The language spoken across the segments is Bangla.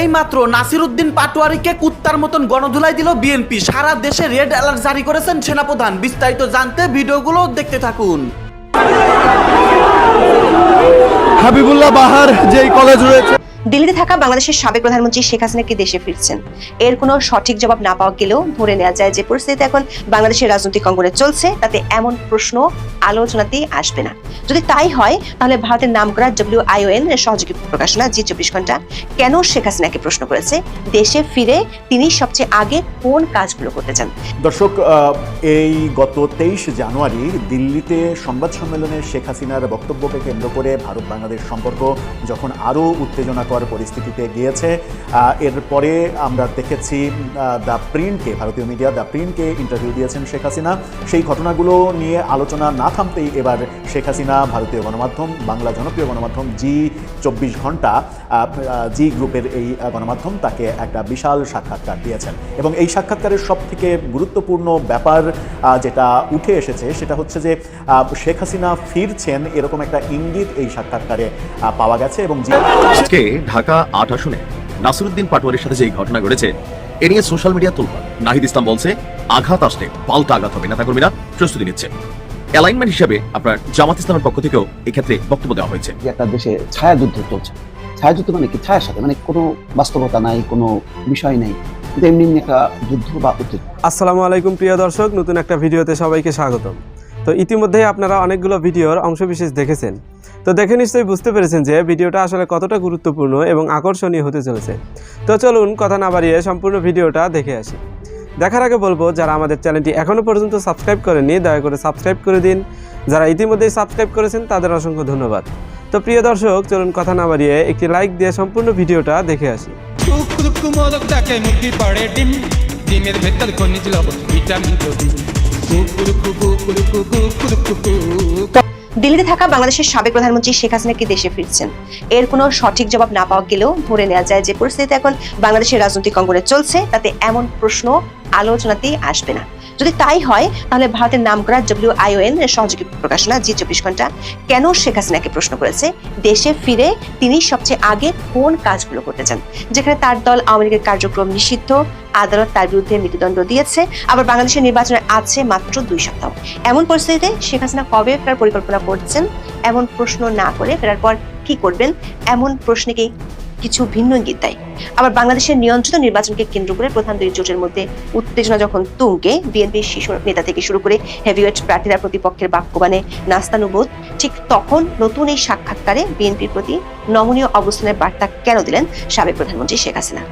এই মাত্র নাসিরউদ্দিন পাটোয়ারিকে কুত্তার মতন গণধুলাই দিল বিএনপি। সারা দেশে রেড অ্যালার্ট জারি করেছেন সেনাপ্রধান। বিস্তারিত জানতে ভিডিওগুলো দেখতে থাকুন। হাবিবুল্লাহ বাহার যেই কলেজ রয়েছে। দিল্লিতে থাকা বাংলাদেশের সাবেক প্রধানমন্ত্রী শেখ হাসিনা কি দেশে ফিরছেন? এর কোনো সঠিক জবাব না পাওয়া গেলেও ধরে নেওয়া যায় যে পরিস্থিতি এখন বাংলাদেশের রাজনৈতিক অঙ্গনে চলছে তাতে এমন প্রশ্ন আলোচনাতেই আসবে না। যদি তাই হয় তাহলে ভারতের নামকরা WION সহযোগী প্রকাশনা জি24 ঘন্টা কেন শেখ হাসিনাকে প্রশ্ন করেছে দেশে ফিরে তিনি সবচেয়ে আগে কোন কাজগুলো করতে চান। দর্শক, এই গত 23 জানুয়ারি দিল্লিতে সংবাদ সম্মেলনে শেখ হাসিনার বক্তব্যকে কেন্দ্র করে ভারত বাংলাদেশ সম্পর্ক যখন আরও উত্তেজনাকর পরিস্থিতিতে গিয়েছে, এরপরে আমরা দেখেছি দ্য প্রিন্টকে, ভারতীয় মিডিয়া দ্য প্রিন্টকে ইন্টারভিউ দিয়েছেন শেখ হাসিনা। সেই ঘটনাগুলো নিয়ে আলোচনা না থামতেই এবার শেখ হাসিনা ভারতীয় গণমাধ্যম, বাংলা জনপ্রিয় গণমাধ্যম জি24 ঘন্টা, জি গ্রুপের এই গণমাধ্যম তাকে একটা বিশাল সাক্ষাৎকার দিয়েছেন। এবং এই সাক্ষাৎকারের সব থেকে গুরুত্বপূর্ণ ব্যাপার যেটা উঠে এসেছে সেটা হচ্ছে যে শেখ হাসিনা ফিরছেন এরকম একটা ইঙ্গিত এই সাক্ষাৎকারে পাওয়া গেছে। এবং আজকে ঢাকা ৮ আসনে নাসিরউদ্দিন পাটোয়ারির সাথে যে ঘটনা ঘটেছে এ নিয়ে সোশ্যাল মিডিয়া তোলপাড়। নাহিদ ইসলাম বলছে আঘাত আসলে পাল্টা আঘাত হবে, নেতাকর্মীরা প্রস্তুতি নিচ্ছে। অ্যালাইনমেন্ট হিসেবে আপনার জামাত ইসলামের পক্ষ থেকেও এক্ষেত্রে বক্তব্য দেওয়া হয়েছে। একটা দেশে ছায়াযুদ্ধ চলছে। ছায়াযুদ্ধ মানে কি? ছায়ার সাথে, মানে কোনো বাস্তবতা নাই, কোনো বিষয় নেই, কিন্তু এমনি একটা যুদ্ধ বা উত্তেজনা। আসসালামু আলাইকুম প্রিয় দর্শক, নতুন একটা ভিডিওতে সবাইকে স্বাগতম। তো ইতিমধ্যেই আপনারা অনেকগুলো ভিডিওর অংশবিশেষ দেখেছেন। তো দেখে নিশ্চয়ই বুঝতে পেরেছেন যে ভিডিওটা আসলে কতটা গুরুত্বপূর্ণ এবং আকর্ষণীয় হতে চলেছে। তো চলুন কথা না বাড়িয়ে সম্পূর্ণ ভিডিওটা দেখে আসি। দেখার আগে বলবো, যারা আমাদের চ্যানেলটি এখনও পর্যন্ত সাবস্ক্রাইব করেননি দয়া করে সাবস্ক্রাইব করে দিন। যারা ইতিমধ্যেই সাবস্ক্রাইব করেছেন তাদের অসংখ্য ধন্যবাদ। তো প্রিয় দর্শক, চলুন কথা না বাড়িয়ে একটি লাইক দিয়ে সম্পূর্ণ ভিডিওটা দেখে আসি। দিল্লিতে থাকা বাংলাদেশের সাবেক প্রধানমন্ত্রী শেখ হাসিনা কি দেশে ফিরছেন? এর কোনো সঠিক জবাব না পাওয়া গেলেও ধরে নেওয়া যায় যে পরিস্থিতি এখন বাংলাদেশের রাজনৈতিক অঙ্গনে চলছে তাতে এমন প্রশ্ন আলোচনাতেই আসবে না। যদি তাই হয় তাহলে ভারতের নামকরা WION সহযোগী প্রকাশনা জি24 ঘন্টা কেন শেখ হাসিনাকে প্রশ্ন করেছে দেশে ফিরে তিনি সবচেয়ে আগে কোন কাজগুলো করতে চান। যেখানে তার দল আওয়ামী লীগের কার্যক্রম নিষিদ্ধ, আদালত তার বিরুদ্ধে মৃত্যুদণ্ড দিয়েছে, আবার বাংলাদেশের নির্বাচনে আছে মাত্র 2 সপ্তাহ। এমন পরিস্থিতিতে শেখ হাসিনা কবে ফেরার পরিকল্পনা করছেন? এমন প্রশ্ন না করে ফেরার পর কি করবেন, এমন প্রশ্নকেই কিছু ভিন্ন ইঙ্গিত দেয়। আবার বাংলাদেশের নিয়ন্ত্রিত নির্বাচনকে কেন্দ্র করে প্রধান দুই জোটের মধ্যে উত্তেজনা যখন তুঙ্গে, বিএনপির শীর্ষ নেতা থেকে শুরু করে হেভিওয়েট প্রার্থীরা প্রতিপক্ষের বাক্যবাণে নাস্তানুবোধ, ঠিক তখন নতুন এই সাক্ষাৎকারে বিএনপির প্রতি নমনীয় অবস্থানের বার্তা কেন দিলেন সাবেক প্রধানমন্ত্রী শেখ হাসিনা?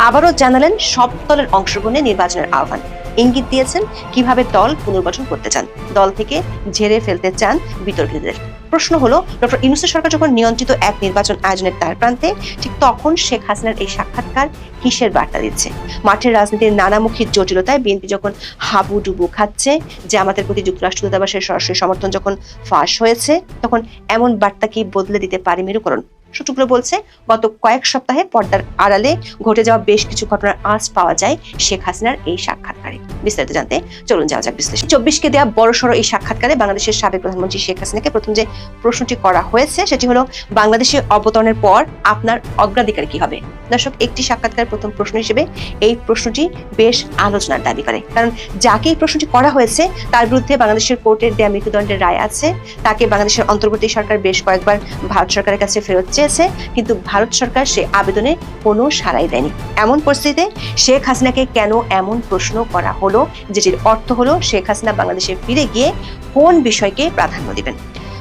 আবারও জানালেন সব দলের অংশগ্রহণে নির্বাচনের আহ্বান, ইঙ্গিত দিয়েছেন কিভাবে দল পুনর্গঠন করতে চান, দল থেকে ঝেড়ে ফেলতে চান বিতর্কিতদের। প্রশ্ন হলো, ডক্টর ইউনূসের সরকার যখন নিয়ন্ত্রিত এক নির্বাচন আয়োজনের দ্বার প্রান্তে, ঠিক তখন শেখ হাসিনার এই সাক্ষাৎকার কিসের বার্তা দিচ্ছে? মাঠের রাজনীতির নানামুখী জটিলতায় বিএনপি যখন হাবুডুবু খাচ্ছে, জামাতের প্রতি যুক্তরাষ্ট্র দূতাবাসের সরাসরি সমর্থন যখন ফাঁস হয়েছে, তখন এমন বার্তা কি বদলে দিতে পারে মেরুকরণ? সূত্রগুলো বলছে গত কয়েক সপ্তাহে পর্দার আড়ালে ঘটে যাওয়া বেশ কিছু ঘটনার আঁচ পাওয়া যায় শেখ হাসিনার এই সাক্ষাৎকারে। বিস্তারিত জানতে চলুন যাওয়া যাক বিশ্লেষণ। 24কে দেওয়া বড়সড় এই সাক্ষাৎকারে বাংলাদেশের সাবেক প্রধানমন্ত্রী শেখ হাসিনাকে প্রথম যে প্রশ্নটি করা হয়েছে সেটি হলো, বাংলাদেশে অবতরণের পর আপনার অগ্রাধিকার কি হবে? দর্শক, একটি সাক্ষাৎকার প্রথম প্রশ্ন হিসেবে এই প্রশ্নটি বেশ আলোচনার দাবি করে, কারণ যাকে এই প্রশ্নটি করা হয়েছে তার বিরুদ্ধে বাংলাদেশের কোর্টের দেয়া মৃত্যুদণ্ডের রায় আছে। তাকে বাংলাদেশের অন্তর্বর্তী সরকার বেশ কয়েকবার ভারত সরকারের কাছে ফেরত চেয়েছে, কিন্তু ভারত সরকার সে আবেদনে কোনো সাড়াই দেয়নি। এমন পরিস্থিতিতে শেখ হাসিনাকে কেন এমন প্রশ্ন করা হলো, যেটির অর্থ হলো শেখ হাসিনা বাংলাদেশে ফিরে গিয়ে কোন বিষয়কে প্রাধান্য দিবেন?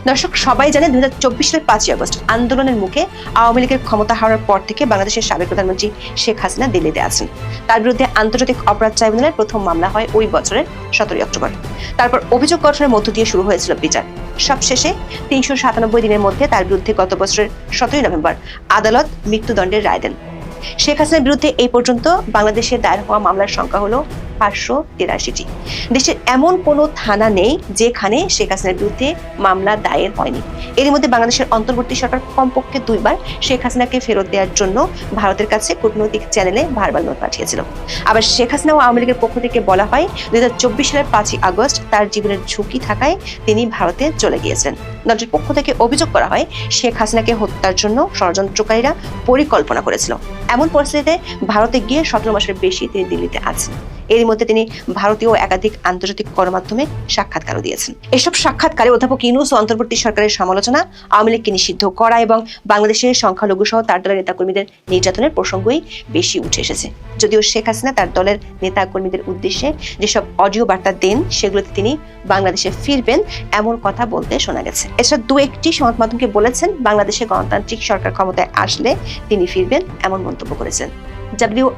দর্শক, সবাই জানে 2024 সালের 5ই আগস্ট আন্দোলনের মুখে আওয়ামী লীগের ক্ষমতা হারার পর থেকে বাংলাদেশের সাবেক প্রধানমন্ত্রী শেখ হাসিনা দিল্লিতে আছেন। তার বিরুদ্ধে আন্তর্জাতিক অপরাধ ট্রাইব্যুনালের প্রথম মামলা হয় ওই বছরের 17 অক্টোবর। তারপর অভিযোগ গঠনের মধ্য দিয়ে শুরু হয়েছিল বিচার। সবশেষে 397 দিনের মধ্যে তার বিরুদ্ধে গত বছরের 17 নভেম্বর আদালত মৃত্যুদণ্ডের রায় দেন। শেখ হাসিনার বিরুদ্ধে এই পর্যন্ত বাংলাদেশে দায়ের হওয়া মামলার সংখ্যা হলো 583টি। দেশের এমন কোনো থানা নেই যেখানে শেখ হাসিনার বিরুদ্ধে মামলা দায়ের হয়নি। এর মধ্যে বাংলাদেশের অন্তর্বর্তী সরকার কমপক্ষে 2 বার শেখ হাসিনাকে ফেরত দেওয়ার জন্য ভারতের কাছে কূটনৈতিক চ্যানেলে ভার্বাল নোট পাঠিয়েছিল। আবার শেখ হাসিনা ও আওয়ামী লীগের পক্ষ থেকে বলা হয় 2024 সালের 5ই আগস্ট তার জীবনের ঝুঁকি থাকায় তিনি ভারতে চলে গিয়েছেন। দলটির পক্ষ থেকে অভিযোগ করা হয় শেখ হাসিনাকে হত্যার জন্য ষড়যন্ত্রকারীরা পরিকল্পনা করেছিল। এমন পরিস্থিতিতে ভারতে গিয়ে 17 মাসের বেশি তিনি দিল্লিতে আছেন। এরই মধ্যে তিনি ভারতীয় একাধিক আন্তর্জাতিক গণমাধ্যমে সাক্ষাৎকারও দিয়েছেন। এসব সাক্ষাৎকারে অধ্যাপক ইউনূস ও অন্তর্বর্তী সরকারের সমালোচনা, আওয়ামী লীগকে নিষিদ্ধ করা এবং বাংলাদেশের সংখ্যালঘু সহ তার দলের নেতাকর্মীদের নির্যাতনের প্রসঙ্গই বেশি উঠে এসেছে। যদিও শেখ হাসিনা তার দলের নেতাকর্মীদের উদ্দেশ্যে যেসব অডিও বার্তা দেন সেগুলোতে তিনি বাংলাদেশে ফিরবেন এমন কথা বলতে শোনা গেছে। এছাড়া দু একটি সংবাদ মাধ্যমকে বলেছেন বাংলাদেশে গণতান্ত্রিক সরকার ক্ষমতায় আসলে তিনি ফিরবেন এমন মন্তব্য করেছেন।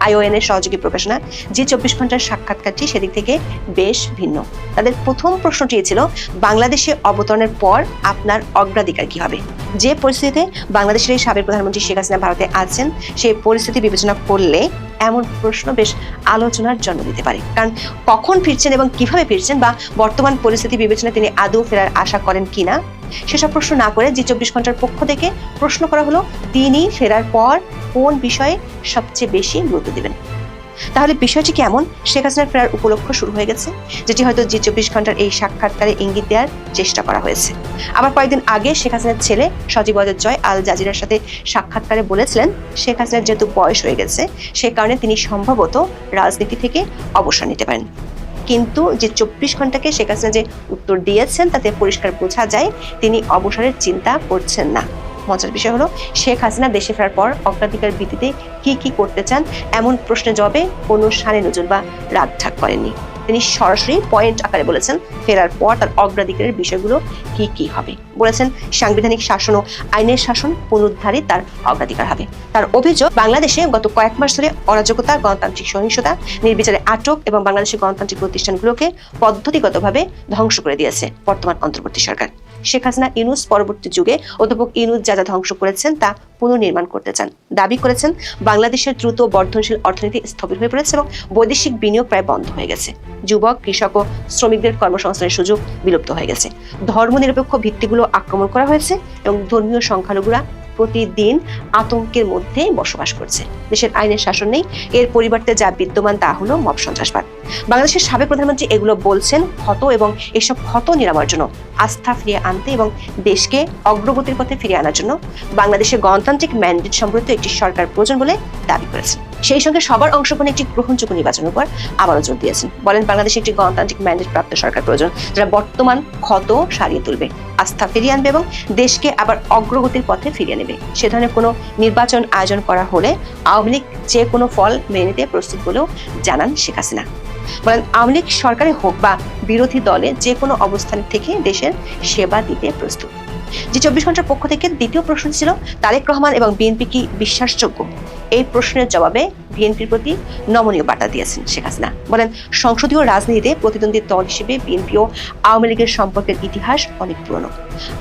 WION এর সহযোগী প্রকাশনা যে 24 ঘন্টার সাক্ষাৎকারটি সেদিক থেকে বেশ ভিন্ন। তাদের প্রথম প্রশ্নটি ছিল বাংলাদেশে অবতরণের পর আপনার অগ্রাধিকার কি হবে। যে পরিস্থিতিতে বাংলাদেশের এই সাবেক প্রধানমন্ত্রী শেখ হাসিনা ভারতে আছেন সেই পরিস্থিতি বিবেচনা করলে এমন প্রশ্ন বেশ আলোচনার জন্ম দিতে পারে। কারণ কখন ফিরছেন এবং কিভাবে ফিরছেন বা বর্তমান পরিস্থিতি বিবেচনায় তিনি আদৌ ফেরার আশা করেন কিনা সেসব প্রশ্ন না করে যে 24 ঘন্টার পক্ষ থেকে প্রশ্ন করা হলো তিনি ফেরার পর কোন বিষয়ে সবচেয়ে বেশি গুরুত্ব দেবেন। তাহলে বিষয়টি কেমন? শেখ হাসিনার ফেরার উপলক্ষ শুরু হয়ে গেছে, যেটি হয়তো যে 24 ঘন্টার এই সাক্ষাৎকারে ইঙ্গিত দেওয়ার চেষ্টা করা হয়েছে। আবার কয়েকদিন আগে শেখ হাসিনার ছেলে সজীব ওয়াজেদ জয় আল জাজিরার সাথে সাক্ষাৎকারে বলেছিলেন শেখ হাসিনার যেহেতু বয়স হয়ে গেছে সে কারণে তিনি সম্ভবত রাজনীতি থেকে অবসর নিতে পারেন। কিন্তু যে 24 ঘন্টাকে শেখ হাসিনা যে উত্তর দিয়েছেন তাতে পরিষ্কার বোঝা যায় তিনি অবসরের চিন্তা করছেন না। মজার বিষয় হলো শেখ হাসিনা দেশে ফেরার পর অগ্রাধিকার ভিত্তিতে কি করতে চান এমন প্রশ্নের জবাবে কোনো শানে নজুল বা রাগ ঠাক করেননি। তিনি সরাসরি পয়েন্ট আকারে বলেছেন ফেরার পর তার অগ্রাধিকারের বিষয়গুলো কি হবে। বলেছেন সাংবিধানিক শাসন ও আইনের শাসন পুনরুদ্ধারই তার অগ্রাধিকার হবে। তার অভিযোগ বাংলাদেশে গত কয়েক মাস ধরে অরাজকতা, গণতান্ত্রিক সহিংসতা, নির্বিচারে আটক এবং বাংলাদেশের গণতান্ত্রিক প্রতিষ্ঠানগুলোকে পদ্ধতিগতভাবে ধ্বংস করে দিয়েছে বর্তমান অন্তর্বর্তী সরকার। শেখ হাসিনা ইউনূস পরবর্তী যুগে অধ্যাপক ইউনূস যা ধ্বংস করেছেন তা পুনর্নির্মাণ করতে চান। দাবি করেছেন বাংলাদেশের দ্রুত বর্ধনশীল অর্থনীতি স্থবির হয়ে পড়েছে এবং বৈদেশিক বিনিয়োগ প্রায় বন্ধ হয়ে গেছে। যুবক, কৃষক ও শ্রমিকদের কর্মসংস্থানের সুযোগ বিলুপ্ত হয়ে গেছে। ধর্মনিরপেক্ষ ভিত্তিগুলো আক্রমণ করা হয়েছে এবং ধর্মীয় সংখ্যালঘুরা প্রতিদিন আতঙ্কের মধ্যে বসবাস করছে। দেশের আইনের শাসন নেই, এর পরিবর্তে যা বিদ্যমান তা হলো মব সন্ত্রাসবাদ। বাংলাদেশের সাবেক প্রধানমন্ত্রী এগুলো বলছেন ক্ষত এবং এসব ক্ষত নিরাময়ের জন্য আস্থা ফিরিয়ে আনতে এবং দেশকে অগ্রগতির পথে ফিরিয়ে আনার জন্য বাংলাদেশের গণতান্ত্রিক ম্যান্ডেট সমৃদ্ধ একটি সরকার প্রয়োজন বলে দাবি করেছেন। সেই সঙ্গে সবার অংশগ্রহণে একটি গ্রহণযোগ্য নির্বাচনের উপর আবারও জোর দিয়েছেন। বলেন বাংলাদেশে একটি গণতান্ত্রিক ম্যান্ডেট প্রাপ্ত সরকার প্রয়োজন যারা বর্তমান ক্ষত সারিয়ে তুলবে, আস্থা ফিরিয়ে আনবে এবং দেশকে আবার অগ্রগতির পথে ফিরিয়ে নেবে। সে ধরনের কোনো নির্বাচন আয়োজন করা হলে আওয়ামী লীগ যে কোনো ফল মেনে নিতে প্রস্তুত বলেও জানান শেখ হাসিনা। বলেন আওয়ামী লীগ সরকারে হোক বা বিরোধী দলে যে কোনো অবস্থান থেকে দেশের সেবা দিতে প্রস্তুত। যে 24 ঘন্টার পক্ষ থেকে দ্বিতীয় প্রশ্ন ছিল তারেক রহমান এবং বিএনপি কি বিশ্বাসযোগ্য। এই প্রশ্নের জবাবে বিএনপির প্রতি নমনীয় বার্তা দিয়েছেন শেখ হাসিনা। বলেন সংসদীয় রাজনীতিতে প্রতিদ্বন্দ্বী দল হিসেবে বিএনপি ও আওয়ামী লীগের সম্পর্কের ইতিহাস অনেক পুরনো।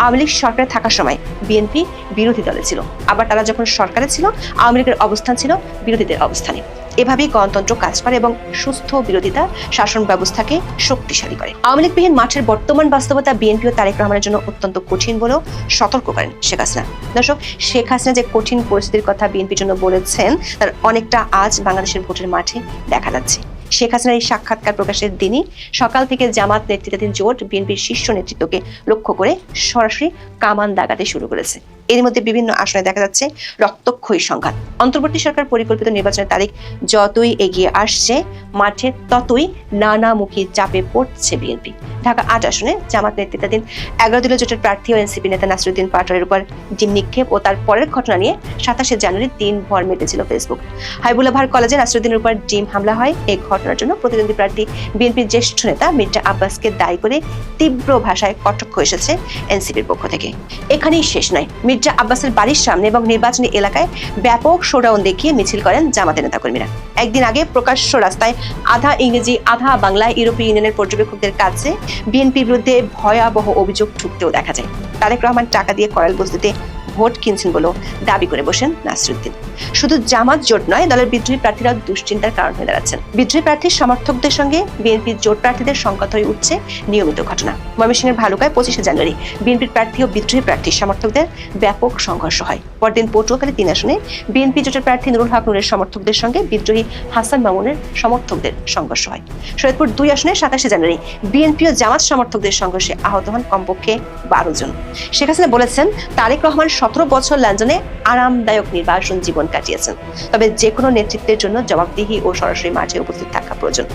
আওয়ামী লীগ সরকারে থাকার সময় বিএনপি বিরোধী দলে ছিল, আবার তারা যখন সরকারে ছিল আওয়ামী লীগের অবস্থান ছিল বিরোধীদের অবস্থানে। এভাবেই গণতন্ত্র কাজ করে এবং সুস্থ বিরোধিতা শাসন ব্যবস্থাকে শক্তিশালী করে। আওয়ামী লীগবিহীন মাঠের বর্তমান বাস্তবতা বিএনপি ও তারেক রহমানের জন্য অত্যন্ত কঠিন বলেও সতর্ক করেন শেখ হাসিনা। দর্শক, শেখ হাসিনা যে কঠিন পরিস্থিতির কথা বিএনপির জন্য বলেছেন তার অনেকটা আজ বাংলাদেশের ভোটের মাঠে দেখা যাচ্ছে। শেখ হাসিনার এই সাক্ষাৎকার প্রকাশের দিনই সকাল থেকে জামাত নেতৃত্বাধীন জোট বিএনপির শীর্ষ নেতৃত্বকে লক্ষ্য করে সরাসরি কামান দাগাতে শুরু করেছে। এর মধ্যে বিভিন্ন আসনে দেখা যাচ্ছে রক্তক্ষয়ী সংঘাত। অন্তর্বর্তী সরকার পরিকল্পিত নির্বাচনের তারিখ যতই এগিয়ে আসছে মাঠে ততই নানামুখী চাপে পড়ছে বিএনপি। ঢাকা ৮ আসনে জামাত নেতৃত্বাধীন 11 দলীয় জোটের প্রার্থী ও এনসিপি নেতা নাসিরুদ্দিন পাটোয়ারির উপর ডিম নিক্ষেপ ও তার পরের ঘটনা নিয়ে 27 জানুয়ারি দিনভর মেতেছিল ফেসবুক। হাবিবুল্লাহ ভার কলেজে নাসিরুদ্দিনের উপর ডিম হামলা হয়। এই ঘটনার জন্য প্রতিদ্বন্দ্বী প্রার্থী বিএনপির জ্যেষ্ঠ নেতা মির্জা আব্বাসকে দায়ী করে তীব্র ভাষায় কটাক্ষ এসেছে এনসিপির পক্ষ থেকে। এখানেই শেষ নয়, মির্জা আব্বাসের বাড়ির সামনে এবং নির্বাচনী এলাকায় ব্যাপক শোডাউন দেখিয়ে মিছিল করেন জামাতের নেতাকর্মীরা। একদিন আগে প্রকাশ্য রাস্তায় আধা ইংরেজি আধা বাংলায় ইউরোপীয় ইউনিয়নের পর্যবেক্ষকদের কাছে বিএনপির বিরুদ্ধে ভয়াবহ অভিযোগ ঠুকতেও দেখা যায়। তারেক রহমান টাকা দিয়ে করাল বস্তিতে ভোট কিনছেন বলেও দাবি করে বসেন নাসিরুদ্দিন। শুধু জামাত জোট নয়, দলের বিদ্রোহী প্রার্থীরাও দুশ্চিন্তার কারণ হয়ে দাঁড়াচ্ছেন। বিদ্রোহী প্রার্থীর সমর্থকদের সঙ্গে বিএনপির জোট প্রার্থীদের সংঘাত হয়ে উঠছে নিয়মিত ঘটনা। ময়মনসিংহের ভালুকায় 25শে জানুয়ারি বিএনপির প্রার্থী ও বিদ্রোহী প্রার্থীর সমর্থকদের ব্যাপক সংঘর্ষ হয়। পরদিন পটুয়াখালী 3 আসনে বিএনপি জোটের প্রার্থী নুরুল হক নূরের সমর্থকদের সঙ্গে বিদ্রোহী হাসান মামুনের সমর্থকদের সংঘর্ষ হয়। শরীয়তপুর 2 আসনে 27শে জানুয়ারি বিএনপি ও জামাত সমর্থকদের সংঘর্ষে আহত হন কমপক্ষে 12 জন। শেখ হাসিনা বলেছেন, তারেক রহমান 17 বছর লন্ডনে আরামদায়ক নির্বাসন জীবন কাটিয়েছেন, তবে যে কোনো নেতৃত্বের জন্য জবাবদিহি ও সরাসরি মাঠে উপস্থিত থাকা প্রয়োজন।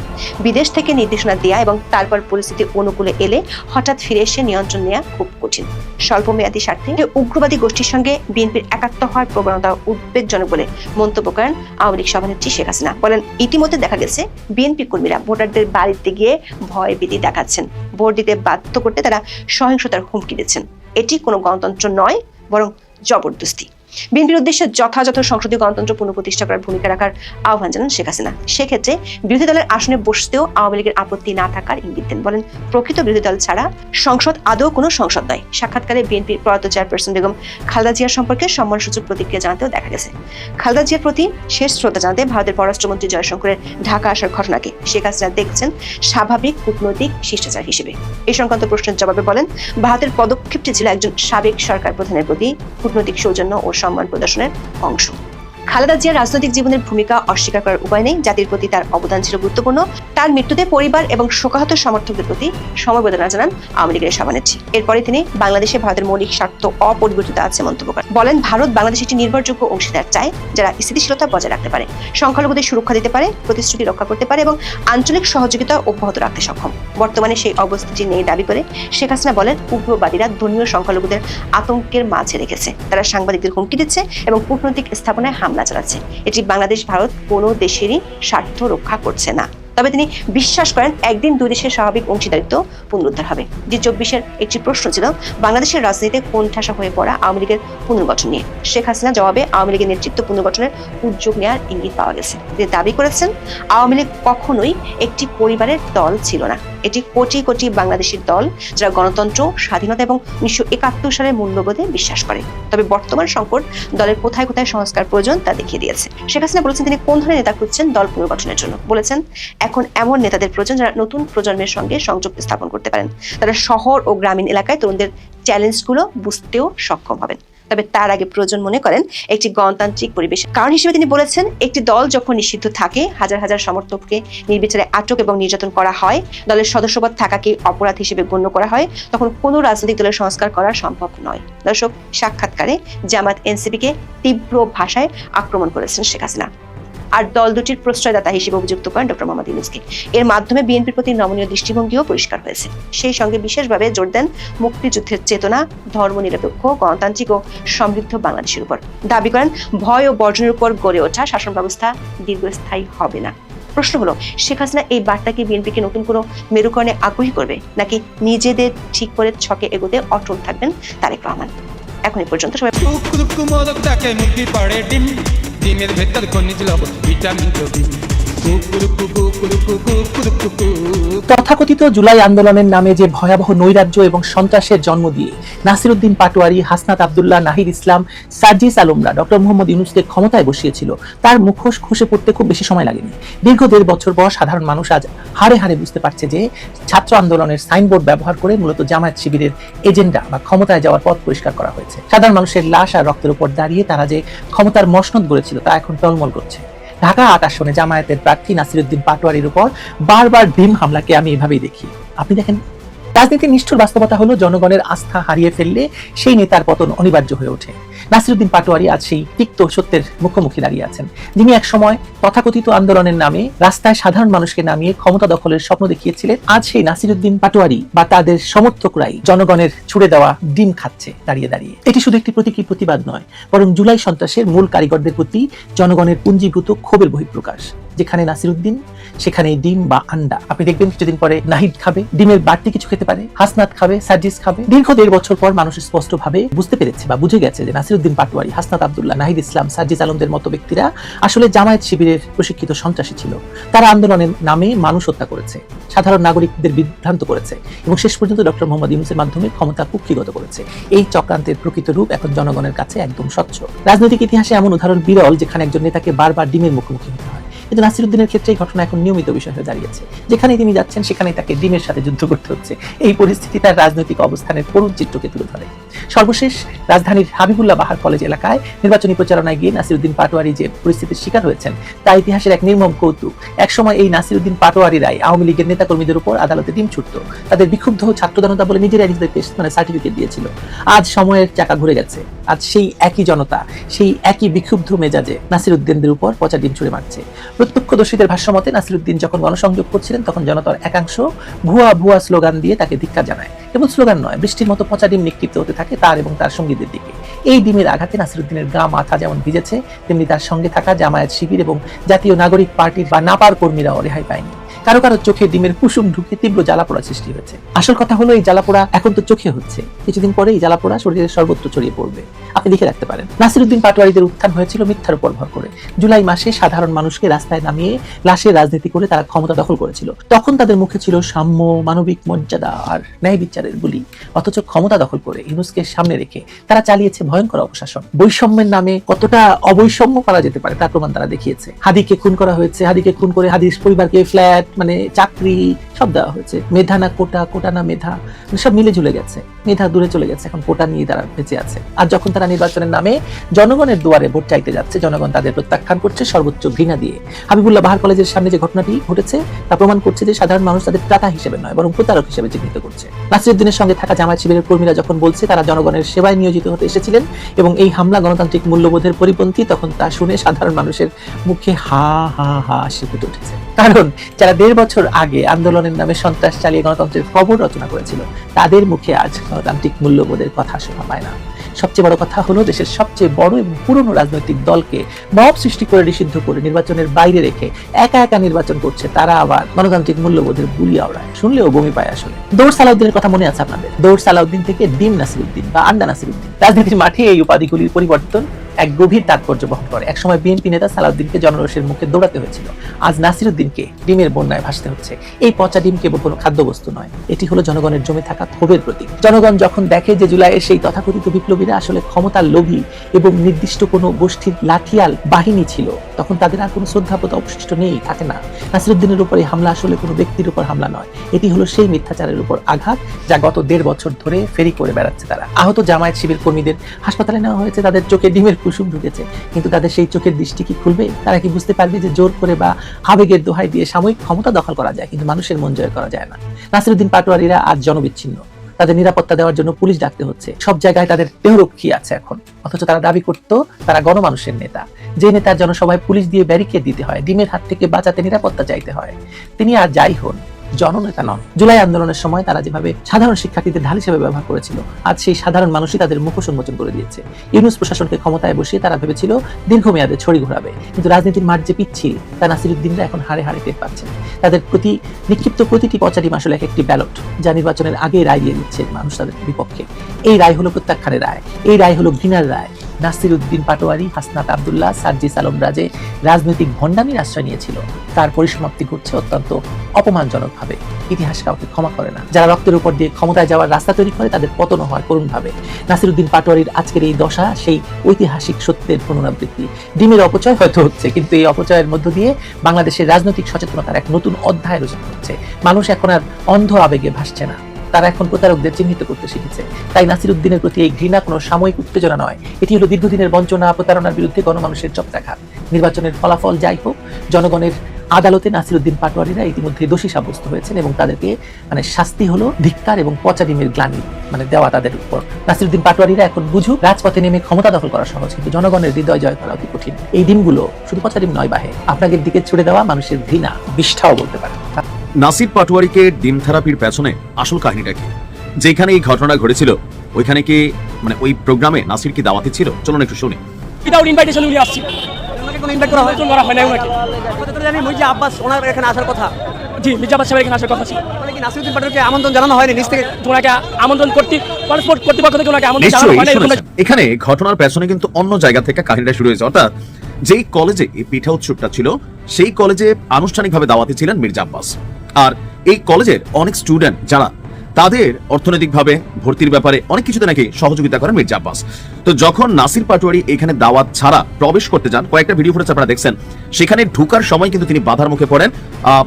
বিদেশ থেকে নির্দেশনা দেয়া এবং তারপর পরিস্থিতি অনুকূলে এলে হঠাৎ ফিরে এসে নিয়ন্ত্রণ নেওয়া খুব কঠিন। স্বল্পমেয়াদী স্বার্থে উগ্রবাদী গোষ্ঠীর সঙ্গে বিএনপির একাত্ম হওয়ার প্রবণতা উদ্বেগজনক বলে মন্তব্য করেন আওয়ামী লীগ সভানেত্রী শেখ হাসিনা। বলেন, ইতিমধ্যে দেখা গেছে বিএনপি কর্মীরা ভোটারদের বাড়িতে গিয়ে ভয় ভীতি দেখাচ্ছেন, ভোট দিতে বাধ্য করতে তারা সহিংসতার হুমকি দিচ্ছেন। এটি কোনো গণতন্ত্র নয়, বরং জবরদস্তি। বিএনপির উদ্দেশ্যে যথাযথ সংসদীয় গণতন্ত্র পুনঃপ্রতিষ্ঠা করার ভূমিকা রাখার আহ্বান জানান শেখ হাসিনা। সেক্ষেত্রে বিরোধী দলের আসনে বসতেও আওয়ামী লীগের আপত্তি না থাকার ইঙ্গিত দেন। বলেন, প্রকৃত বিরোধী দল ছাড়া সংসদ আদৌ কোনো সংসদ নয়। সাক্ষাৎকারে বিএনপির প্রয়াত চেয়ারপারসন বেগম খালেদা জিয়ার সম্পর্কে সম্মানসূচক প্রতিক্রিয়া জানাতেও দেখা গেছে। খালেদা জিয়ার প্রতি শেষ শ্রদ্ধা জানাতে ভারতের পররাষ্ট্রমন্ত্রী জয়শঙ্করের ঢাকা আসার ঘটনাকে শেখ হাসিনা দেখছেন স্বাভাবিক কূটনৈতিক শিষ্টাচার হিসেবে। এই সংক্রান্ত প্রশ্নের জবাবে বলেন, ভারতের পদক্ষেপটি ছিল একজন সাবেক সরকার প্রধানের প্রতি কূটনৈতিক সৌজন্য ও সম্মান প্রদর্শনের অংশ। খালেদা জিয়ার রাজনৈতিক জীবনের ভূমিকা অস্বীকার করার উপায় নেই। জাতির প্রতি তার অবদান ছিল গুরুত্বপূর্ণ। তার মৃত্যুতে পরিবার এবং শোকাহত সমর্থকদের প্রতি সমবেদনা জানান আওয়ামী লীগের সভানেত্রী। এরপরে তিনি বাংলাদেশে ভারতের মৌলিক স্বার্থ অপরিবর্তিত আছে মন্তব্য করেন। বলেন, ভারত বাংলাদেশ একটি নির্ভরযোগ্য অংশীদার চায়, যারা স্থিতিশীলতা বজায় রাখতে পারে, সংখ্যালঘুদের সুরক্ষা দিতে পারে, প্রতিশ্রুতি রক্ষা করতে পারে এবং আঞ্চলিক সহযোগিতা অব্যাহত রাখতে সক্ষম। বর্তমানে সেই অবস্থাটি নেই দাবি করে শেখ হাসিনা বলেন, উগ্রবাদীরা ধর্মীয় সংখ্যালঘুদের আতঙ্কের মাঝে রেখেছে। তারা সাংবাদিকদের হুমকি দিচ্ছে এবং কূটনৈতিক স্থাপনায় হামলা চালাচ্ছে। এটি বাংলাদেশ ভারত কোনো দেশেরই স্বার্থ রক্ষা করছে না। তবে তিনি বিশ্বাস করেন, একদিন দুই দেশের স্বাভাবিক অংশীদারিত্ব পুনরুদ্ধার হবে। G24-এর একটি প্রশ্ন ছিল বাংলাদেশের রাজনীতিতে কোণঠাসা হয়ে পড়া আওয়ামী লীগের পুনর্গঠন নিয়ে। শেখ হাসিনা জবাবে আওয়ামী লীগের নেতৃত্ব পুনর্গঠনের উদ্যোগ নেওয়ার ইঙ্গিত পাওয়া গেছে। তিনি দাবি করেছেন, আওয়ামী লীগ কখনোই একটি পরিবারের দল ছিল না। এটি কোটি কোটি বাংলাদেশের দল, যারা গণতন্ত্র, স্বাধীনতা এবং 1971 সালের মূল্যবোধে বিশ্বাস করে। তবে বর্তমান সংকট দলের কোথায় কোথায় সংস্কার প্রয়োজন তা দেখিয়ে দিয়েছে। শেখ হাসিনা বলেছেন, তিনি কোন ধরনের নেতা খুঁজছেন দল পুনর্গঠনের জন্য। বলেছেন, এখন এমন নেতাদের প্রয়োজন যারা নতুন প্রজন্মের সঙ্গে সংযোগ স্থাপন করতে পারেন। তারা শহর ও গ্রামীণ এলাকায় তরুণদের চ্যালেঞ্জগুলো বুঝতেও সক্ষম হবেন। তবে তার আগে প্রয়োজন মনে করেন একটি গণতান্ত্রিক পরিবেশ। কারণ হিসেবে তিনি বলেছেন, একটি দল যখন নিষিদ্ধ থাকে, হাজার হাজার সমর্থককে নির্বিচারে আটক এবং নির্যাতন করা হয়, দলের সদস্যপদ থাকাকে অপরাধ হিসেবে গণ্য করা হয়, তখন কোনো রাজনৈতিক দলের সংস্কার করা সম্ভব নয়। দর্শক, সাক্ষাৎকারে জামাত এনসিপিকে তীব্র ভাষায় আক্রমণ করেছেন শেখ হাসিনা আর দল দুটির প্রশ্রয়দাতা হিসেবে অভিযুক্ত করেন ডক্টর মোহাম্মদ ইউনূসকে। এর মাধ্যমে বিএনপির প্রতি নমনীয় দৃষ্টিভঙ্গিও পরিষ্কার হয়েছে। সেই সঙ্গে বিশেষভাবে জোর দেন মুক্তিযুদ্ধের চেতনা, ধর্মনিরপেক্ষ, গণতান্ত্রিক ও সমৃদ্ধ বাংলাদেশের উপর। দাবি করেন, ভয় ও বর্জনের উপর গড়ে ওঠা শাসন ব্যবস্থা দীর্ঘস্থায়ী হবে না। প্রশ্ন হলো, শেখ হাসিনা এই বার্তাকে বিএনপিকে নতুন কোনো মেরুকরণে আগ্রহী করবে, নাকি নিজেদের ঠিক করে ছকে এগোতে অটল থাকবেন তারেক রহমান? এখন এই পর্যন্ত সবাই ডিমের ভেতর খনিজ লবণ, ভিটামিন প্রোটিন। তথাকথিত জুলাই আন্দোলনের নামে যে ভয়াবহ নৈরাজ্য এবং সন্ত্রাসের জন্ম দিয়ে নাসিরুদ্দিন পাটোয়ারি, হাসনাত আব্দুল্লাহ, নাহিদ ইসলাম, সার্জিস আলমরা ডক্টর মোহাম্মদ ইউনূসকে ক্ষমতায় বসিয়েছিল, তার মুখোশ খসে পড়তে খুব বেশি সময় লাগেনি। দীর্ঘ 1.5 বছর পর সাধারণ মানুষ আজ হাড়ে হাড়ে বুঝতে পারছে যে ছাত্র আন্দোলনের সাইনবোর্ড ব্যবহার করে মূলত জামায়াত শিবিরের এজেন্ডা বা ক্ষমতায় যাওয়ার পথ পরিষ্কার করা হয়েছে। সাধারণ মানুষের লাশ আর রক্তের উপর দাঁড়িয়ে তারা যে ক্ষমতার মসনদ গড়েছিল তা এখন টলমল করছে। ঢাকা 8 আসনে জামায়াতের প্রার্থী নাসিরুদ্দিন পাটোয়ারির উপর বারবার ডিম হামলাকে আমি এভাবেই দেখি। আপনি দেখেন, রাজনীতির নিষ্ঠুর বাস্তবতা হলো জনগণের আস্থা হারিয়ে ফেললে সেই নেতার পতন অনিবার্য হয়ে ওঠে। নাসিরুদ্দিন পাটোয়ারি আজ সেই তিক্ত সত্যের মুখোমুখি দাঁড়িয়ে আছেন, যিনি একসময় তথাকথিত আন্দোলনের নামে রাস্তায় সাধারণ মানুষকে নামিয়ে ক্ষমতা দখলের স্বপ্ন দেখিয়েছিলেন। আজ সেই নাসিরুদ্দিন পাটোয়ারি বা তাদের সমর্থকরাই জনগণের ছুড়ে দেওয়া ডিম খাচ্ছে দাঁড়িয়ে দাঁড়িয়ে। এটি শুধু একটি প্রতীকী প্রতিবাদ নয়, বরং জুলাই সন্ত্রাসের মূল কারিগরদের প্রতি জনগণের পুঞ্জীভূত ক্ষোভের বহিঃপ্রকাশ। যেখানে নাসিরউদ্দিন সেখানে ডিম বা আন্ডা। আপনি দেখবেন কিছুদিন পরে নাহিদ খাবে, ডিমের বাড়তি কিছু খেতে পারে, হাসনাত খাবে, সার্জিস খাবে। দীর্ঘ 1.5 বছর পর মানুষ স্পষ্টভাবে বুঝতে পেরেছে বা বুঝে গেছে যে নাসিরউদ্দিন পাটোয়ারি, হাসনাত আব্দুল্লাহ, নাহিদ ইসলাম, সার্জিস আলমদের মতো ব্যক্তিরা আসলে জামায়াত শিবিরের প্রশিক্ষিত সন্ত্রাসী ছিল। তারা আন্দোলনের নামে মানুষ হত্যা করেছে, সাধারণ নাগরিকদের বিভ্রান্ত করেছে এবং শেষ পর্যন্ত ডক্টর মোহাম্মদ ইউনূসের মাধ্যমে ক্ষমতা কুক্ষিগত করেছে। এই চক্রান্তের প্রকৃত রূপ এখন জনগণের কাছে একদম স্বচ্ছ। রাজনৈতিক ইতিহাসে এমন উদাহরণ বিরল যেখানে একজন নেতাকে বারবার ডিমের মুখোমুখি হতে হয়। কিন্তু নাসিরউদ্দিনের ক্ষেত্রে এই ঘটনা এখন নিয়মিত বিষয় হয়ে দাঁড়িয়েছে। যেখানেই তিনি যাচ্ছেন সেখানেই তাকে ডিমের সাথে যুদ্ধ করতে হচ্ছে। এই পরিস্থিতি তার রাজনৈতিক অবস্থানের করুণ চিত্রকে তুলে ধরে। সর্বশেষ রাজধানীর হাবিবুল্লাহ বাহার কলেজ এলাকায় নির্বাচনী প্রচারণায় গিয়ে নাসিরউদ্দিন পাটোয়ারি যে পরিস্থিতির শিকার হয়েছেন তা ইতিহাসের এক নির্মম কৌতুক। একসময় এই নাসিরউদ্দিন পাটোয়ারিরাই আওয়ামী লীগের নেতাকর্মীদের উপর আদালতে ডিম ছুটত, তাদের বিক্ষুব্ধ ছাত্রজনতা বলে নিজেরাই নিজেদের সার্টিফিকেট দিয়েছিল। আজ সময়ের চাকা ঘুরে গেছে। আজ সেই একই জনতা, সেই একই বিক্ষুব্ধ মেজাজে নাসিরউদ্দিনদের উপর পচা ডিম ছুড়ে মারছে। প্রত্যক্ষদর্শীদের ভাষ্যমতে নাসিরউদ্দিন যখন গণসংযোগ করছিলেন তখন জনতার একাংশ ভুয়া ভুয়া স্লোগান দিয়ে তাকে ধিক্কার জানায়। কেবল স্লোগান নয়, বৃষ্টির মতো পচা ডিম নিক্ষিপ্ত হতে থাকে তার এবং তার সঙ্গীদের দিকে। এই ডিমের আঘাতে নাসিরউদ্দিনের গা মাথা যেমন ভিজেছে, তেমনি তার সঙ্গে থাকা জামায়াত শিবির এবং জাতীয় নাগরিক পার্টির বা নাপার কর্মীরাও রেহাই পায়নি। কারো কারো চোখে ডিমের কুসুম ঢুকে তীব্র জ্বালাপোড়া সৃষ্টি হয়েছে। আসল কথা হলো এই জ্বালাপোড়া এখন তো চোখে হচ্ছে, কিছুদিন পরে এই জ্বালাপোড়া শরীরের সর্বত্র ছড়িয়ে পড়বে। আপনি লিখে রাখতে পারেন, নাসিরউদ্দিন পাটোয়ারিদের উত্থান হয়েছিল মিথ্যার উপর ভর করে। জুলাই মাসে সাধারণ মানুষকে রাস্তায় নামিয়ে লাশের রাজনীতি করে তারা ক্ষমতা দখল করেছিল। তখন তাদের মুখে ছিল সাম্য, মানবিক মর্যাদা আর ন্যায় বিচারের বুলি। অথচ ক্ষমতা দখল করে ইউনূসকে সামনে রেখে তারা চালিয়েছে ভয়ঙ্কর অপশাসন। বৈষম্যের নামে কতটা অবৈষম্য করা যেতে পারে তার প্রমাণ তারা দেখিয়েছে। হাদিকে খুন করা হয়েছে, হাদিকে খুন করে হাদির পরিবারকে ফ্ল্যাট মানে চাকরি সব দেওয়া হয়েছে। মেধা না কোটা, কোটা না মেধা, সব মিলে ঝুলে গেছে। মেধা দূরে চলে গেছে, এখন কোটা নিয়ে তারা বেঁচে আছে। আর যখন তারা নির্বাচনের নামে জনগণের দুয়ারে ভোট চাইতে যাচ্ছে, জনগণ তাদের প্রত্যাখ্যান করছে সর্বোচ্চ ঘৃণা দিয়ে। হাবিবুল্লাহ বাহার কলেজের সামনে যে ঘটনাটি ঘটেছে তা প্রমাণ করছে যে সাধারণ মানুষ তাদের টাকা হিসেবে নয় বরং প্রতারক হিসেবে চিহ্নিত করছে। নাসিরউদ্দিনের সঙ্গে থাকা জামায়াত শিবিরের কর্মীরা যখন বলছে তারা জনগণের সেবায় নিয়োজিত হতে এসেছিলেন এবং এই হামলা গণতান্ত্রিক মূল্যবোধের পরিপন্থী, তখন তা শুনে সাধারণ মানুষের মুখে হা হা হা হাসি ফুটে উঠেছে। কারণ যারা 1.5 বছর আগে আন্দোলনের নামে সন্ত্রাস চালিয়ে গণতন্ত্রের কবর রচনা করেছিল তাদের মুখে আজ গণতান্ত্রিক মূল্যবোধের কথা শোনা পায় না। সবচেয়ে বড় কথা হলো দেশের সবচেয়ে বড় এবং পুরনো রাজনৈতিক দলকে মব সৃষ্টি করে নিষিদ্ধ করে নির্বাচনের বাইরে রেখে একা একা নির্বাচন করছে, তারা আবার গণতান্ত্রিক মূল্যবোধের বুলি আওড়ায়। শুনলেও বমি পায় আসলে। দৌড় সালাউদ্দিনের কথা মনে আছে আপনাদের? দৌড় সালাউদ্দিন থেকে ডিম নাসিরউদ্দিন বা আন্ডা নাসিরউদ্দিন। রাজনীতির মাঠে এই উপাধিগুলির পরিবর্তন এক গভীর তাৎপর্য বহন করে। একসময় বিএনপি নেতা সালাউদ্দিনকে জনরোষের মুখে দৌড়াতে হয়েছিল, আজ নাসিরউদ্দিনকে ডিমের বন্যায় ভাসতে হচ্ছে। এই পচা ডিম কেবল কোনো খাদ্যবস্তু নয়, এটি হলো জনগণের জমে থাকা ক্ষোভের প্রতীক। জনগণ যখন দেখে যে জুলাইয়ের সেই তথাকথিত বিপ্লবীরা আসলে ক্ষমতার লোভী এবং নির্দিষ্ট কোনো গোষ্ঠীর লাঠিয়াল বাহিনী ছিল, তখন তাদের আর কোনো শ্রদ্ধাবোধ অবশিষ্ট নেই, থাকে না। নাসিরউদ্দিনের উপর এই হামলা আসলে কোনো ব্যক্তির উপর হামলা নয়, এটি হলো সেই মিথ্যাচারের উপর আঘাত যা গত 1.5 বছর ধরে ফেরি করে বেড়াচ্ছে তারা। আহত জামায়াত শিবির কর্মীদের হাসপাতালে নেওয়া হয়েছে, তাদের চোখে ডিমের কুসুম ঢুকেছে, কিন্তু তাদের সেই চোখের দৃষ্টি কি খুলবে? তারা কি বুঝতে পারবে যে জোর করে বা আবেগের দোহাই দিয়ে সাময়িক ক্ষমতা দখল করা যায়, কিন্তু মানুষের মন জয় করা যায় না? নাসিরউদ্দিন পাটোয়ারিরা আজ জনবিচ্ছিন্ন, তাদের নিরাপত্তা দেওয়ার জন্য পুলিশ ডাকতে হচ্ছে, সব জায়গায় তাদের দেহরক্ষী আছে এখন। অথচ তারা দাবি করতো তারা গণমানুষের নেতা। যে নেতার জনসভায় পুলিশ দিয়ে ব্যারিকেড দিতে হয়, ডিমের হাত থেকে বাঁচাতে নিরাপত্তা চাইতে হয়, তিনি আর যাই হন জননেতা নন। জুলাই আন্দোলনের সময় তারা যেভাবে সাধারণ শিক্ষার্থীদের ঢাল হিসেবে ব্যবহার করেছিল, আজ সেই সাধারণ মানুষই তাদের মুখোশ উন্মোচন করে দিয়েছে। ইউনূস প্রশাসনকে ক্ষমতায় বসিয়ে তারা ভেবেছিল দীর্ঘমেয়াদে ছড়ি ঘোরাবে, কিন্তু রাজনীতির মাঠ যে পিচ্ছিল তা নাসিরউদ্দিনরা এখন হাড়ে হাড়ে টের পাচ্ছেন। তাদের প্রতি নিক্ষিপ্ত প্রতিটি পচা ডিম আসলে একটি ব্যালট, যা নির্বাচনের আগে রায় দিয়ে দিচ্ছে মানুষ তাদের বিপক্ষে। এই রায় হলো প্রত্যাখ্যানের রায়, এই রায় হলো ঘৃণার রায়। নাসিরউদ্দিন পাটোয়ারি, হাসনাত আব্দুল্লাহ, সার্জিস আলমরা যে রাজনৈতিক ভণ্ডামির আশ্রয় নিয়েছিল তার পরিসমাপ্তি ঘটছে অত্যন্ত অপমানজনকভাবে। ইতিহাস কাউকে ক্ষমা করে না। যারা রক্তের উপর দিয়ে ক্ষমতায় যাওয়ার রাস্তা তৈরি করে তাদের পতন হয় করুণভাবে। নাসিরউদ্দিন পাটোয়ারির আজকের এই দশা সেই ঐতিহাসিক সত্যের পুনরাবৃত্তি। ডিমের অপচয় হয়তো হচ্ছে, কিন্তু এই অপচয়ের মধ্য দিয়ে বাংলাদেশের রাজনৈতিক সচেতনতার এক নতুন অধ্যায় রচনা হচ্ছে। মানুষ এখন আর অন্ধ আবেগে ভাসছে না, তারা এখন প্রতারকদের চিহ্নিত করতে শিখেছে। তাই নাসিরউদ্দিনের প্রতি এই ঘৃণা কোনো সাময়িক উত্তেজনা নয়, এটি হলো দীর্ঘদিনের বঞ্চনা, প্রতারণার বিরুদ্ধে গণমানুষের চক্রাঘাত। নির্বাচনের ফলাফল যাই হোক, জনগণের আদালতে নাসিরউদ্দিন পাটোয়ারিরা ইতিমধ্যে দোষী সাব্যস্ত হয়েছেন এবং তাদেরকে শাস্তি হলো ধিক্কার এবং পচা ডিমের গ্লানি দেওয়া তাদের উপর। নাসিরউদ্দিন পাটোয়ারিরা এখন বুঝুক রাজপথে নেমে ক্ষমতা দখল করা সহজ, কিন্তু জনগণের হৃদয় জয় করা অতি কঠিন। এই ডিমগুলো শুধু পচা ডিম নয় বাহে, আপনাদের দিকে ছুড়ে দেওয়া মানুষের ঘৃণা বিষ্ঠাও বলতে পারে। নাসির পাটোয়ারিকে ডিম থেরাপির পেছনে আসল কাহিনীটা কি? যেখানে এই ঘটনা ঘটেছিল ওইখানে কি ওই প্রোগ্রামে নাসির কি দাওয়াতে ছিল? চলুন একটু শুনি। উইদাউট ইনভাইটেশন উনি আসছিল, কোনো ইনভাইট করা হয় না ওনাকে। যতদূর জানি মির্জা আব্বাস ওনার এখানে আসার কথা। জি, মির্জা আব্বাস সাহেবের এখানে আসার কথা ছিল। মানে কি নাসিরউদ্দিন পাটোয়ারিকে আমন্ত্রণ জানানো হয়নি, নিজ থেকে ওনাকে আমন্ত্রণ কর্তৃপক্ষ থেকে ওনাকে আমন্ত্রণ জানানো নিশ্চয়ই হয়নি। শুনেছেন। এখানে ঘটনার পেছনে কিন্তু অন্য জায়গা থেকে কাহিনীটা শুরু হয়েছে। অর্থাৎ যেই কলেজে এই পিঠা উৎসবটা ছিল সেই কলেজে আনুষ্ঠানিকভাবে দাওয়াতে ছিলেন মির্জা আব্বাস। আর এই কলেজের অনেক স্টুডেন্ট যারা তাদের অর্থনৈতিকভাবে ভর্তির ব্যাপারে অনেক কিছুতে নাকি সহযোগিতা করেন মির্জা আব্বাস। তো যখন নাসির পাটোয়ারি এখানে দাওয়াত ছাড়া প্রবেশ করতে যান, কয়েকটা ভিডিও ফুটেজ আপনারা দেখছেন, সেখানে ঢুকার সময় কিন্তু তিনি বাধার মুখে পড়েন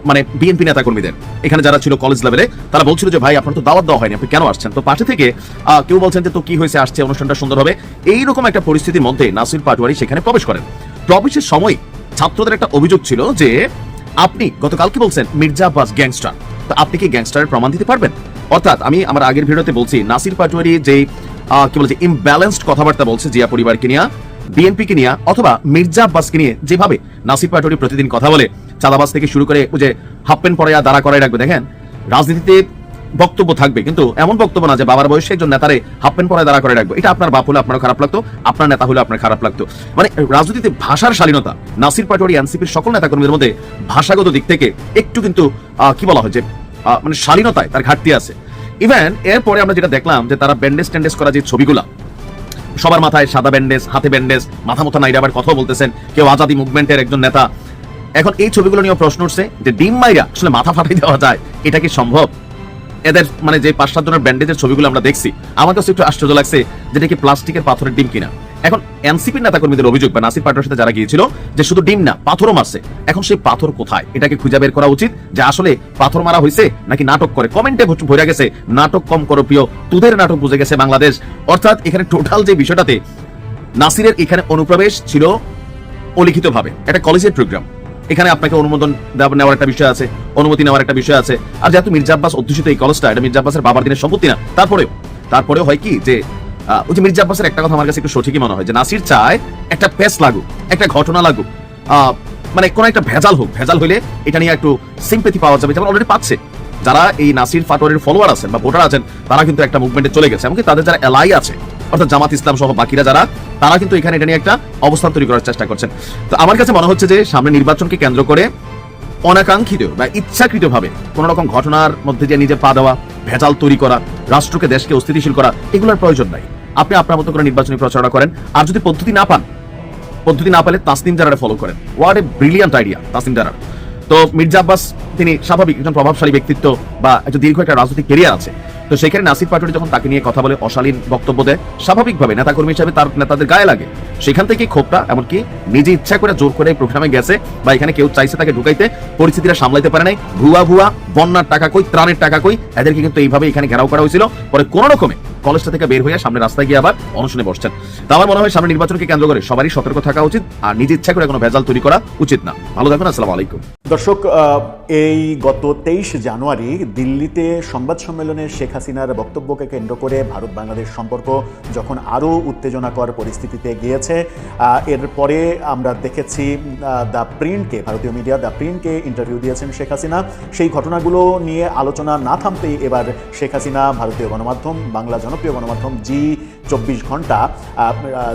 মানে বিএনপি নেতা কর্মীদের। এখানে যারা ছিল কলেজ লেভেলে তারা বলছিল যে ভাই আপনার তো দাওয়াত দেওয়া হয়নি, আপনি কেন আসছেন? তো পাশে থেকে কেউ বলছেন যে তো কি হয়েছে, আসছে, অনুষ্ঠানটা সুন্দর হবে। এইরকম একটা পরিস্থিতির মধ্যে নাসির পাটোয়ারি সেখানে প্রবেশ করেন। প্রবেশের সময় ছাত্রদের একটা অভিযোগ ছিল যে আপনি গতকালকে বলছেন মির্জা আব্বাস গ্যাংস্টার, তো আপনি কি গ্যাংস্টারের প্রমাণ দিতে পারবেন? অর্থাৎ আমি আমার আগের ভিডিওতে বলছি নাসির পাটোয়ারি যে কি বলছে ইমব্যালেন্সড কথাবার্তা বলছে জিয়া পরিবারকে নিয়ে, বিএনপিকে নিয়ে, অথবা মির্জা আব্বাসকে নিয়ে যেভাবে নাসির পাটোয়ারি প্রতিদিন কথা বলে, চাঁদাবাজ থেকে শুরু করে ওই যে হাফ প্যান্ট পরে দাঁড়া করাই রাখবে। দেখেন রাজনীতিতে বক্তব্য থাকবে, কিন্তু এমন বক্তব্য না যে বাবার বয়সে একজন নেতারে হাফ প্যান্ট পরে দাঁড়া করে রাখবে। এটা আপনার বাপ হলে আপনার খারাপ লাগতো, আপনার নেতা হলে আপনার খারাপ লাগতো। মানে রাজনীতিতে ভাষার শালীনতা, নাসির পাটোয়ারি এনসিপির সকল নেতাকর্মীদের মধ্যে ভাষাগত দিক থেকে একটু কিন্তু কি বলা হয় যে মানে শালীনতায় তার ঘাটতি আছে। ইভেন এরপরে আমরা যেটা দেখলাম যে তারা ব্যান্ডেজ ট্যান্ডেজ করা যে ছবিগুলা, সবার মাথায় সাদা ব্যান্ডেজ, হাতে ব্যান্ডেজ, মাথা মতো নাইরা আবার কথা বলতেছেন, কেউ আজাদি মুভমেন্টের একজন নেতা। এখন এই ছবিগুলো নিয়ে প্রশ্ন উঠছে যে ডিম মাইরা আসলে মাথা ফাটাই দেওয়া যায়, এটা কি সম্ভব? এদের মানে যে 5-7 জনের ব্যান্ডেজের ছবিগুলো আমরা দেখছি, আমার কাছে একটু আশ্চর্য লাগছে যেটা কি প্লাস্টিকের পাথরের ডিম কিনা। এখন এনসিপির নেতা কর্মীদের অভিযোগ বা নাসির পাটোয়ারির সাথে যারা গিয়েছিল যে শুধু ডিম না পাথরও মারছে। এখন সেই পাথর কোথায়, এটাকে খুঁজে বের করা উচিত যে আসলে পাথর মারা হয়েছে নাকি নাটক করে। কমেন্টে ভরে গেছে নাটক কম করো প্রিয়, তোদের নাটক বুঝে গেছে বাংলাদেশ। অর্থাৎ এখানে টোটাল যে বিষয়টাতে নাসিরের এখানে অনুপ্রবেশ ছিল অলিখিতভাবে, একটা কলেজের প্রোগ্রাম, এখানে আপনাকে অনুমোদন নেওয়ার একটা বিষয় আছে, অনুমতি নেওয়ার একটা বিষয় আছে। আর যেহেতু মির্জা আব্বাস অধ্যুষিত এই কলেজটা, এটা মির্জা আব্বাসের বাবার দিনের সম্পত্তি না, তারপরেও হয় কি যে ওই যে মির্জা আব্বাসের একটা কথা আমার কাছে একটু সঠিকই মনে হয় যে নাসির চায় একটা পেস লাগুক, একটা ঘটনা লাগুক, মানে কোন একটা ভেজাল হোক, ভেজাল হইলে এটা নিয়ে একটু সিম্পেথি পাওয়া যাবে, যেমন অলরেডি পাচ্ছে। যারা এই নাসির পাটোয়ারির ফলোয়ার আছেন বা ভোটার আছেন তারা কিন্তু একটা মুভমেন্টে চলে গেছে, এমনকি তাদের যারা এলাই আছে অর্থাৎ জামাত ইসলাম সহ বাকিরা যারা, তারা কিন্তু এখানে এটা নিয়ে একটা অবস্থান তৈরি করার চেষ্টা করছেন। তো আমার কাছে মনে হচ্ছে যে সামনে নির্বাচনকে কেন্দ্র করে অনাকাঙ্ক্ষিত বা ইচ্ছাকৃতভাবে কোন রকম ঘটনার মধ্যে যে নিজে পা দেওয়া, ভেজাল তৈরি করা, রাষ্ট্রকে দেশকে অস্থিতিশীল করা, এগুলোর প্রয়োজন নাই। আপনি আপনার মতো করে নির্বাচনী প্রচারণা করেন। আর যদি পদ্ধতি না পেলে তাসনিম জারারে ফলো করেন। What a brilliant idea Tasnim Zarar. তো মির্জা আব্বাস তিনি স্বাভাবিক একজন প্রভাবশালী ব্যক্তিত্ব বা একজন দীর্ঘ একটা রাজনৈতিক ক্যারিয়ার আছে। তো সেখানে নাসির পাটোয়ারি যখন তাকে নিয়ে কথা বলে, অশালীন বক্তব্য দেয়, স্বাভাবিকভাবে নেতাকর্মী হিসেবে তার নেতাদের গায়ে লাগে। সেখান থেকে ক্ষোভটা, এমনকি নিজে ইচ্ছা করে জোর করে প্রোগ্রামে গেছে বা এখানে কেউ চাইছে তাকে ঢুকাইতে, পরিস্থিতিটা সামলাইতে পারে নাই। ভুয়া বন্যার টাকা কই, ত্রাণের টাকা কই, এদেরকে কিন্তু এইভাবে এখানে ঘেরাও করা হয়েছিল। পরে কোন রকমে কলেজটা থেকে বের হয়ে সামনে রাস্তায় গিয়ে আবার অনশনে বসছেন। তো আমার মনে হয় সামনে নির্বাচনকে কেন্দ্র করে সবারই সতর্ক থাকা উচিত, আর নিজে ইচ্ছা করে কোনো ভেজাল তৈরি করা উচিত না। ভালো থাকুন, আসসালামু আলাইকুম। দর্শক, এই গত 23 জানুয়ারি দিল্লিতে সংবাদ সম্মেলনে শেখ হাসিনার বক্তব্যকে কেন্দ্র করে ভারত বাংলাদেশ সম্পর্ক যখন আরও উত্তেজনাকর পরিস্থিতিতে গিয়েছে, এরপরে আমরা দেখেছি ভারতীয় মিডিয়া দ্য প্রিন্টকে ইন্টারভিউ দিয়েছেন শেখ হাসিনা। সেই ঘটনাগুলো নিয়ে আলোচনা না থামতেই এবার শেখ হাসিনা ভারতীয় গণমাধ্যম, বাংলা জনপ্রিয় গণমাধ্যম জি24 ঘন্টা,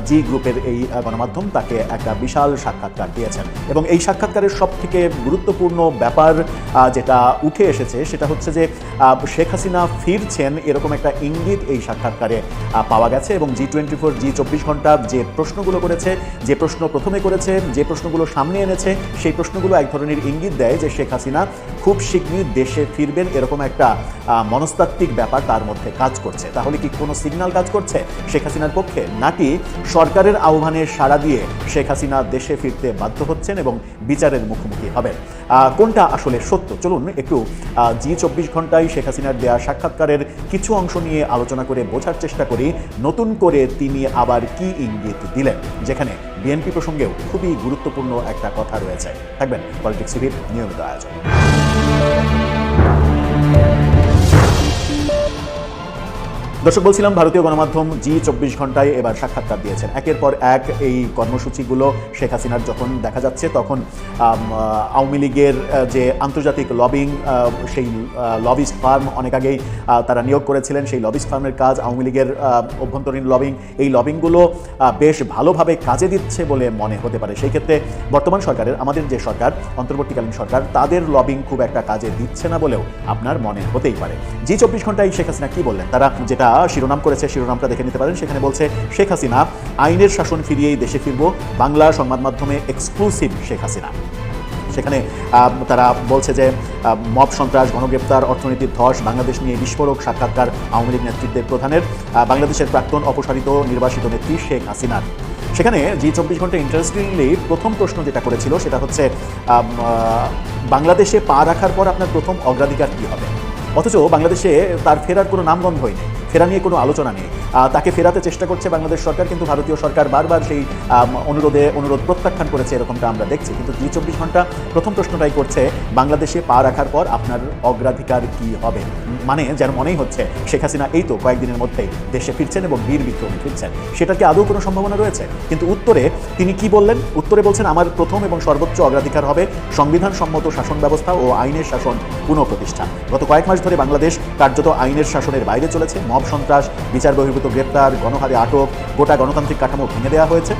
জি গ্রুপের এই গণমাধ্যম তাকে একটা বিশাল সাক্ষাৎকার দিয়েছেন। এবং এই সাক্ষাৎকারের সব থেকে গুরুত্বপূর্ণ ব্যাপার যেটা উঠে এসেছে সেটা হচ্ছে যে শেখ হাসিনা ফিরছেন এরকম একটা ইঙ্গিত এই সাক্ষাৎকারে পাওয়া গেছে। এবং জি24 জি24 ঘন্টা যে প্রশ্নগুলো করেছে, যে প্রশ্ন প্রথমে করেছে, যে প্রশ্নগুলো সামনে এনেছে, সেই প্রশ্নগুলো এক ধরনের ইঙ্গিত দেয় যে শেখ হাসিনা খুব শীঘ্রই দেশে ফিরবেন, এরকম একটা মনস্তাত্ত্বিক ব্যাপার তার মধ্যে কাজ করছে। তাহলে কি কোনো সিগন্যাল কাজ করছে শেখ হাসিনার পক্ষে, নাকি সরকারের আহ্বানে সাড়া দিয়ে শেখ হাসিনা দেশে ফিরতে বাধ্য হচ্ছেন এবং বিচারের মুখোমুখি হবেন? কোনটা আসলে সত্য? চলুন একটু জি24 ঘন্টায় শেখ হাসিনার দেয়া সাক্ষাৎকারের কিছু অংশ নিয়ে আলোচনা করে বোঝার চেষ্টা করি নতুন করে তিনি আবার কি ইঙ্গিত দিলেন, যেখানে বিএনপি প্রসঙ্গেও খুবই গুরুত্বপূর্ণ একটা কথা রয়েছে। থাকবেন পলিটিক্স টিভির নিয়মিত আয়োজন। দর্শক, বলছিলাম ভারতীয় গণমাধ্যম জি24 ঘন্টায় এবার সাক্ষাৎকার দিয়েছেন। একের পর এক এই কর্মসূচিগুলো শেখ হাসিনার যখন দেখা যাচ্ছে, তখন আওয়ামী লীগের যে আন্তর্জাতিক লবিং, সেই লবিস্ট ফার্ম অনেক আগেই তারা নিয়োগ করেছিলেন। সেই লবিস্ট ফার্মের কাজ, আওয়ামী লীগের অভ্যন্তরীণ লবিং, এই লবিংগুলো বেশ ভালোভাবে কাজে দিচ্ছে বলে মনে হতে পারে। সেই ক্ষেত্রে বর্তমান সরকারের, আমাদের যে সরকার, অন্তর্বর্তীকালীন সরকার, তাদের লবিং খুব একটা কাজে দিচ্ছে না বলেও আপনার মনে হতেই পারে। জি24 ঘন্টায় শেখ হাসিনা কি বললেন, তারা যেটা শিরোনাম করেছে, শিরোনামটা দেখে নিতে পারেন। সেখানে বলছে, শেখ হাসিনা আইনের শাসন ফিরিয়েই দেশে ফিরব, বাংলা সংবাদ মাধ্যমে এক্সক্লুসিভ শেখ হাসিনা। সেখানে তারা বলছে যে মব সন্ত্রাস, গণগ্রেপ্তার, অর্থনীতির ধস, বাংলাদেশ নিয়ে বিস্ফোরক সাক্ষাৎকার আওয়ামী লীগ নেতৃত্বের প্রধানের, বাংলাদেশের প্রাক্তন অপসারিত নির্বাসিত নেত্রী শেখ হাসিনার। সেখানে জি24 ঘন্টা ইন্টারেস্টিংলি প্রথম প্রশ্ন যেটা করেছিল সেটা হচ্ছে, বাংলাদেশে পা রাখার পর আপনার প্রথম অগ্রাধিকার কী হবে? অথচ বাংলাদেশে তার ফেরার কোনো নামগন্ধই নেই, ফেরা নিয়ে কোনো আলোচনা নেই। তাকে ফেরাতে চেষ্টা করছে বাংলাদেশ সরকার, কিন্তু ভারতীয় সরকার বারবার সেই অনুরোধ প্রত্যাখ্যান করেছে, এরকমটা আমরা দেখছি। কিন্তু জি24 ঘন্টা প্রথম প্রশ্নটাই করছে, বাংলাদেশে পা রাখার পর আপনার অগ্রাধিকার কি হবে? মানে যেন মনেই হচ্ছে শেখ হাসিনা এই তো কয়েকদিনের মধ্যেই দেশে ফিরছেন এবং বীর বিক্রমে ফিরছেন। সেটা কি আদৌ কোনো সম্ভাবনা রয়েছে? কিন্তু উত্তরে তিনি কি বললেন? উত্তরে বলছেন, আমার প্রথম এবং সর্বোচ্চ অগ্রাধিকার হবে সংবিধান সম্মত শাসন ব্যবস্থা ও আইনের শাসন পুনঃপ্রতিষ্ঠা। গত কয়েক মাস ধরে বাংলাদেশ কার্যত আইনের শাসনের বাইরে চলেছে। মব সন্ত্রাস, বিচার বহির্ভূত গ্রেপ্তার, গণহারে আটক, গোটা গণতান্ত্রিক কাঠামো ভেঙে দেওয়া হয়েছে।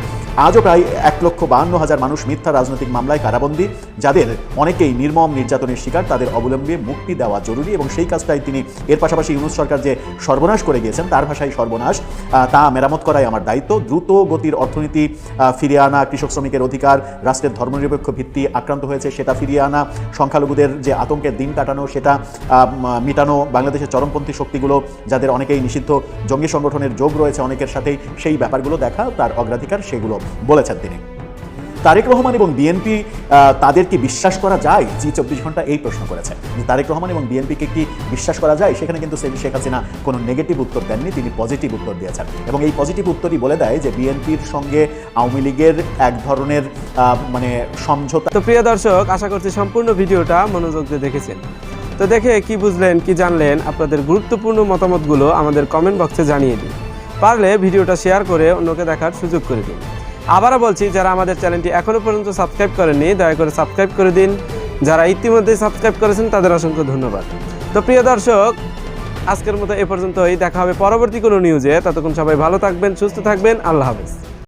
আজও প্রায় 1,52,000 মানুষ মিথ্যা রাজনৈতিক মামলায় কারাবন্দী, যাদের অনেকেই নির্মম নির্যাতনের শিকার। তাদের অবলম্বনে মুক্তি দেওয়া জরুরি, এবং সেই কাজটাই তিনি, এর পাশাপাশি ইউনূস সরকার যে সর্বনাশ করে গিয়েছেন, তার ভাষায় সর্বনাশ, তা মেরামত করাই আমার দায়িত্ব। দ্রুত গতির অর্থনীতি ফিরিয়ে আনা, কৃষক শ্রমিকের অধিকার, রাষ্ট্রের ধর্মনিরপেক্ষ ভিত্তি আক্রান্ত হয়েছে সেটা ফিরিয়ে আনা, সংখ্যালঘুদের যে আতঙ্কের দিন কাটানো সেটা মিটানো, বাংলাদেশের চরমপন্থী শক্তিগুলো যাদের অনেকেই নিষিদ্ধ জঙ্গি সংগঠনের যোগ রয়েছে অনেকের সাথেই, সেই ব্যাপারগুলো দেখা তার অগ্রাধিকার, সেগুলো বলেছেন তিনি। তারেক রহমান এবং বিএনপি, তাদের কি বিশ্বাস করা যায়? জি24 ঘন্টা এই প্রশ্ন করেছে, তারেক রহমান এবং বিএনপিকে কি বিশ্বাস করা যায়? সেখানে কিন্তু শেখ হাসিনা কোনো নেগেটিভ উত্তর দেননি, তিনি পজিটিভ উত্তর দিয়েছেন। এবং এই পজিটিভ উত্তরই বলে দেয় যে বিএনপির সঙ্গে আওয়ামী লীগের এক ধরনের মানে সমঝোতা। তো প্রিয় দর্শক, আশা করছি সম্পূর্ণ ভিডিওটা মনোযোগ দিয়ে দেখেছেন। তো দেখে কি বুঝলেন, কি জানলেন, আপনাদের গুরুত্বপূর্ণ মতামতগুলো আমাদের কমেন্ট বক্সে জানিয়ে দিন। পারলে ভিডিওটা শেয়ার করে অন্যকে দেখার সুযোগ করে দিন। আবারও বলছি, যারা আমাদের চ্যানেলটি এখনও পর্যন্ত সাবস্ক্রাইব করেননি, দয়া করে সাবস্ক্রাইব করে দিন। যারা ইতিমধ্যেই সাবস্ক্রাইব করেছেন তাদের অসংখ্য ধন্যবাদ। তো প্রিয় দর্শক, আজকের মতো এ পর্যন্তই। দেখা হবে পরবর্তী কোনো নিউজে। ততক্ষণ সবাই ভালো থাকবেন, সুস্থ থাকবেন। আল্লাহ হাফেজ।